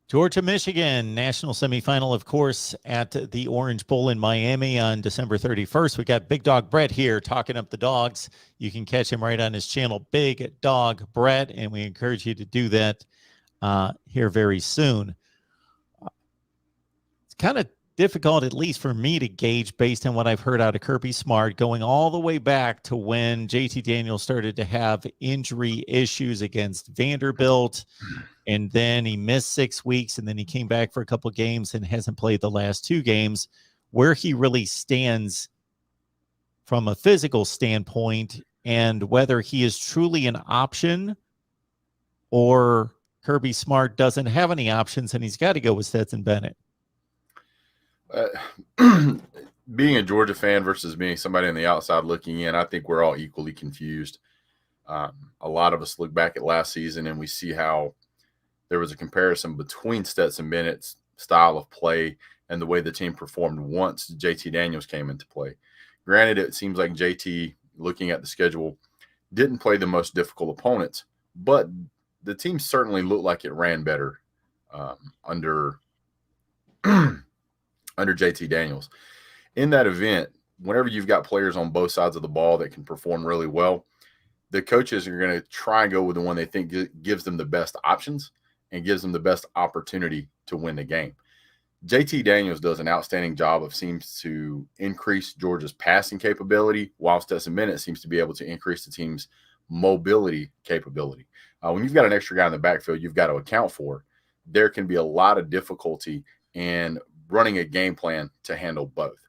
Georgia, Michigan, national semifinal, of course, at the Orange Bowl in Miami on December 31st. We got Big Dog Brett here talking up the dogs. You can catch him right on his channel, Big Dog Brett, and we encourage you to do that here very soon. It's kind of difficult, at least for me, to gauge based on what I've heard out of Kirby Smart, going all the way back to when JT Daniels started to have injury issues against Vanderbilt. And then he missed 6 weeks, and then he came back for a couple of games and hasn't played the last 2 games. Where he really stands from a physical standpoint and whether he is truly an option or Kirby Smart doesn't have any options and he's got to go with Stetson Bennett. Being a Georgia fan versus being somebody on the outside looking in, I think we're all equally confused. A lot of us look back at last season and we see how there was a comparison between Stetson Bennett's style of play and the way the team performed once JT Daniels came into play. Granted, it seems like JT, looking at the schedule, didn't play the most difficult opponents, but the team certainly looked like it ran better under JT Daniels. In that event, whenever you've got players on both sides of the ball that can perform really well, the coaches are going to try and go with the one they think gives them the best options and gives them the best opportunity to win the game. JT Daniels does an outstanding job of seems to increase Georgia's passing capability, while Stetson Bennett seems to be able to increase the team's mobility capability. When you've got an extra guy in the backfield you've got to account for, there can be a lot of difficulty in running a game plan to handle both.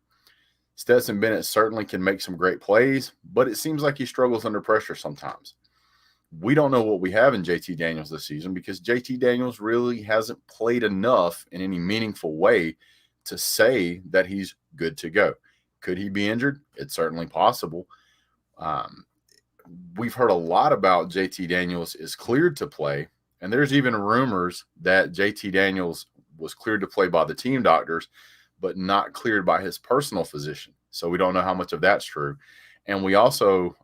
Stetson Bennett certainly can make some great plays, but it seems like he struggles under pressure sometimes. We don't know what we have in JT Daniels this season because JT Daniels really hasn't played enough in any meaningful way to say that he's good to go. Could he be injured? It's certainly possible. We've heard a lot about JT Daniels is cleared to play, and there's even rumors that JT Daniels was cleared to play by the team doctors, but not cleared by his personal physician. So we don't know how much of that's true. And we also,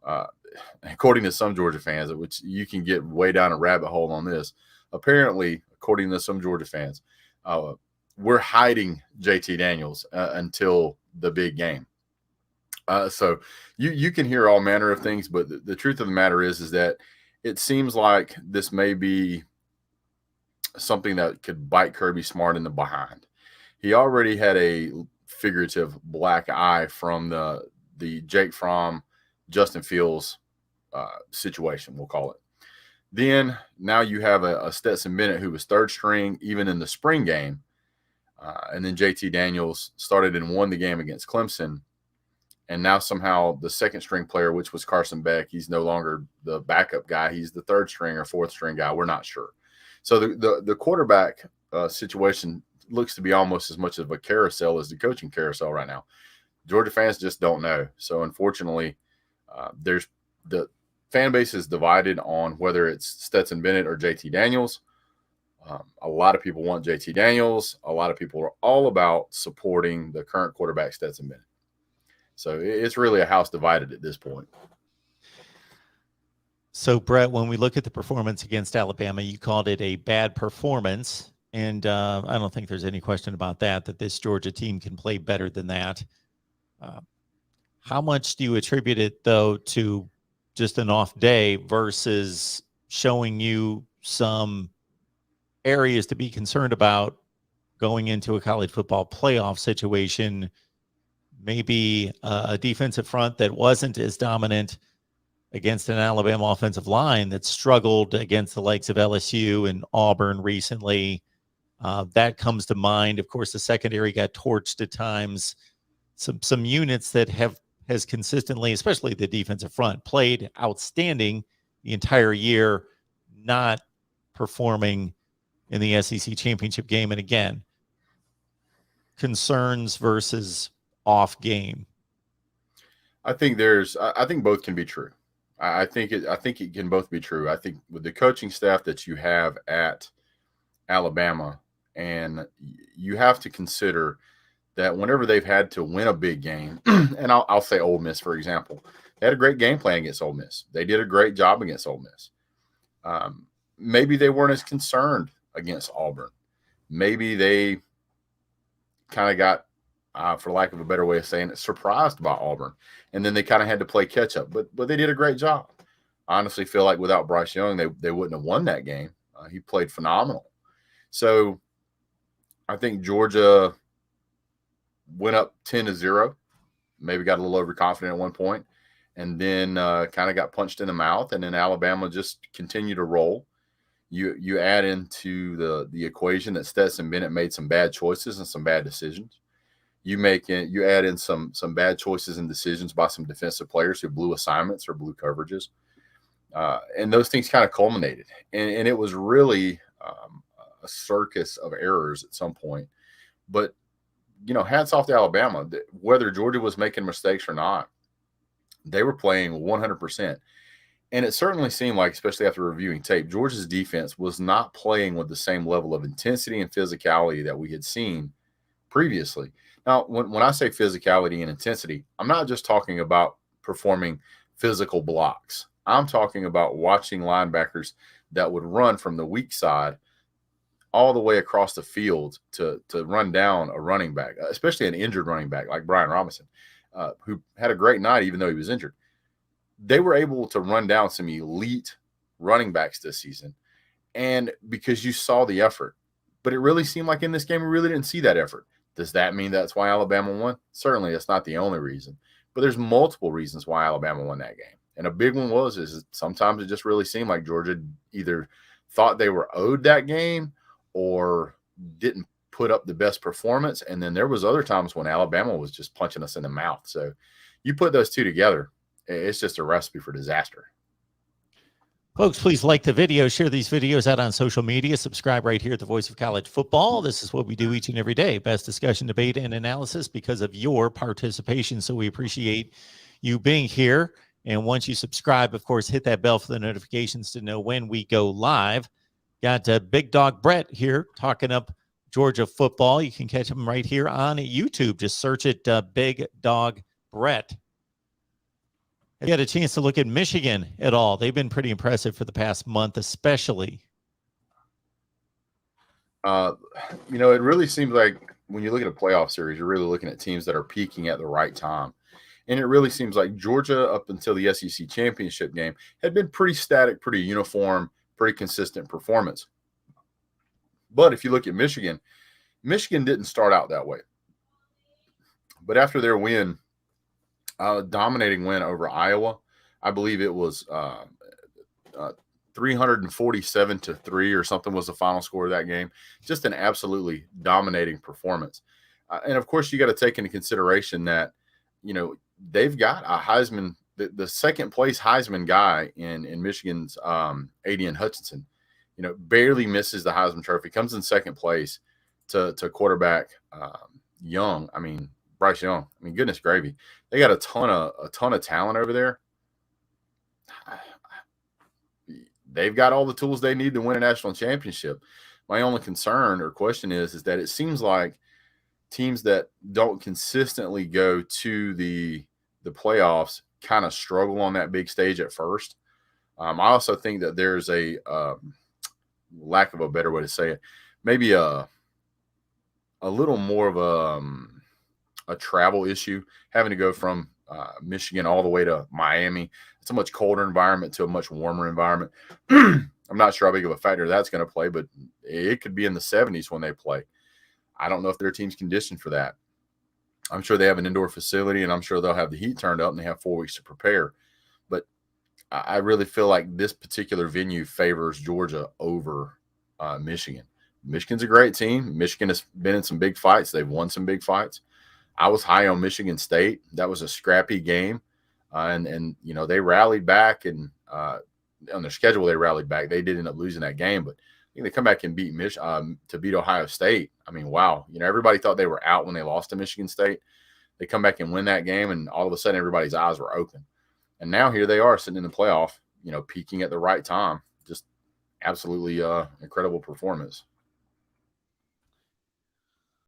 according to some Georgia fans, which you can get way down a rabbit hole on this, apparently, according to some Georgia fans, we're hiding JT Daniels until the big game. So you can hear all manner of things, but the truth of the matter is that it seems like this may be something that could bite Kirby Smart in the behind. He already had a figurative black eye from the Jake Fromm, Justin Fields situation, we'll call it. Then now you have a Stetson Bennett who was third string even in the spring game. And then JT Daniels started and won the game against Clemson. And now somehow the second string player, which was Carson Beck, he's no longer the backup guy. He's the third string or fourth string guy. We're not sure. So the quarterback situation looks to be almost as much of a carousel as the coaching carousel right now. Georgia fans just don't know. So unfortunately, there's the fan base is divided on whether it's Stetson Bennett or JT Daniels. A lot of people want JT Daniels. A lot of people are all about supporting the current quarterback, Stetson Bennett. So it's really a house divided at this point. So, Brett, when we look at the performance against Alabama, you called it a bad performance. And I don't think there's any question about that this Georgia team can play better than that. How much do you attribute it, though, to just an off day versus showing you some areas to be concerned about going into a college football playoff situation? Maybe a defensive front that wasn't as dominant against an Alabama offensive line that struggled against the likes of LSU and Auburn recently. That comes to mind. Of course, the secondary got torched at times. Some units that has consistently, especially the defensive front, played outstanding the entire year, not performing in the SEC championship game. And again, concerns versus off game. I think both can be true. I think it can both be true. I think with the coaching staff that you have at Alabama, and you have to consider that whenever they've had to win a big game, and I'll say Ole Miss, for example, they had a great game plan against Ole Miss. They did a great job against Ole Miss. Maybe they weren't as concerned against Auburn. maybe they kind of got, for lack of a better way of saying it, surprised by Auburn, and then they kind of had to play catch up. But they did a great job. I honestly feel like without Bryce Young, they wouldn't have won that game. He played phenomenal. So I think Georgia went up 10-0, maybe got a little overconfident at one point, and then kind of got punched in the mouth. And then Alabama just continued to roll. You add into the equation that Stetson Bennett made some bad choices and some bad decisions. You add in some bad choices and decisions by some defensive players who blew assignments or blew coverages, and those things kind of culminated. And it was really a circus of errors at some point. But hats off to Alabama. Whether Georgia was making mistakes or not, they were playing 100%. And it certainly seemed like, especially after reviewing tape, Georgia's defense was not playing with the same level of intensity and physicality that we had seen previously. Now, when I say physicality and intensity, I'm not just talking about performing physical blocks. I'm talking about watching linebackers that would run from the weak side all the way across the field to run down a running back, especially an injured running back like Brian Robinson, who had a great night even though he was injured. They were able to run down some elite running backs this season, and because you saw the effort. But it really seemed like in this game we really didn't see that effort. Does that mean that's why Alabama won? Certainly that's not the only reason. But there's multiple reasons why Alabama won that game. And a big one is sometimes it just really seemed like Georgia either thought they were owed that game or didn't put up the best performance. And then there was other times when Alabama was just punching us in the mouth. So you put those two together, it's just a recipe for disaster. Folks, please like the video, share these videos out on social media, subscribe right here at the Voice of College Football. This is what we do each and every day. Best discussion, debate, and analysis because of your participation. So we appreciate you being here. And once you subscribe, of course, hit that bell for the notifications to know when we go live. Got Big Dog Brett here talking up Georgia football. You can catch him right here on YouTube. Just search it, Big Dog Brett. Have you had a chance to look at Michigan at all? They've been pretty impressive for the past month, especially. It really seems like when you look at a playoff series, you're really looking at teams that are peaking at the right time. And it really seems like Georgia, up until the SEC championship game, had been pretty static, pretty uniform, pretty consistent performance. But if you look at Michigan didn't start out that way. But after their win, dominating win over Iowa, I believe it was 347-3 or something was the final score of that game. Just an absolutely dominating performance. And of course, you got to take into consideration that, they've got a Heisman, the second place Heisman guy in Michigan's Aiden Hutchinson, barely misses the Heisman Trophy, comes in second place to quarterback Bryce Young. Goodness gravy. They got a ton of talent over there. They've got all the tools they need to win a national championship. My only concern or question is that it seems like teams that don't consistently go to the playoffs kind of struggle on that big stage at first. I also think that there's a lack of a better way to say it, maybe a little more of a travel issue, having to go from Michigan all the way to Miami. It's a much colder environment to a much warmer environment. I'm not sure how big of a factor that's going to play, but it could be in the 70s when they play. I don't know if their team's conditioned for that. I'm sure they have an indoor facility, and I'm sure they'll have the heat turned up, and they have 4 weeks to prepare. But I really feel like this particular venue favors Georgia over Michigan. Michigan's a great team. Michigan has been in some big fights. They've won some big fights. I was high on Michigan State. That was a scrappy game, and they rallied back, and on their schedule they rallied back. They did end up losing that game, but I think they come back and beat Ohio State. Wow. Everybody thought they were out when they lost to Michigan State. They come back and win that game, and all of a sudden everybody's eyes were open. And now here they are sitting in the playoff, peaking at the right time. Just absolutely incredible performance.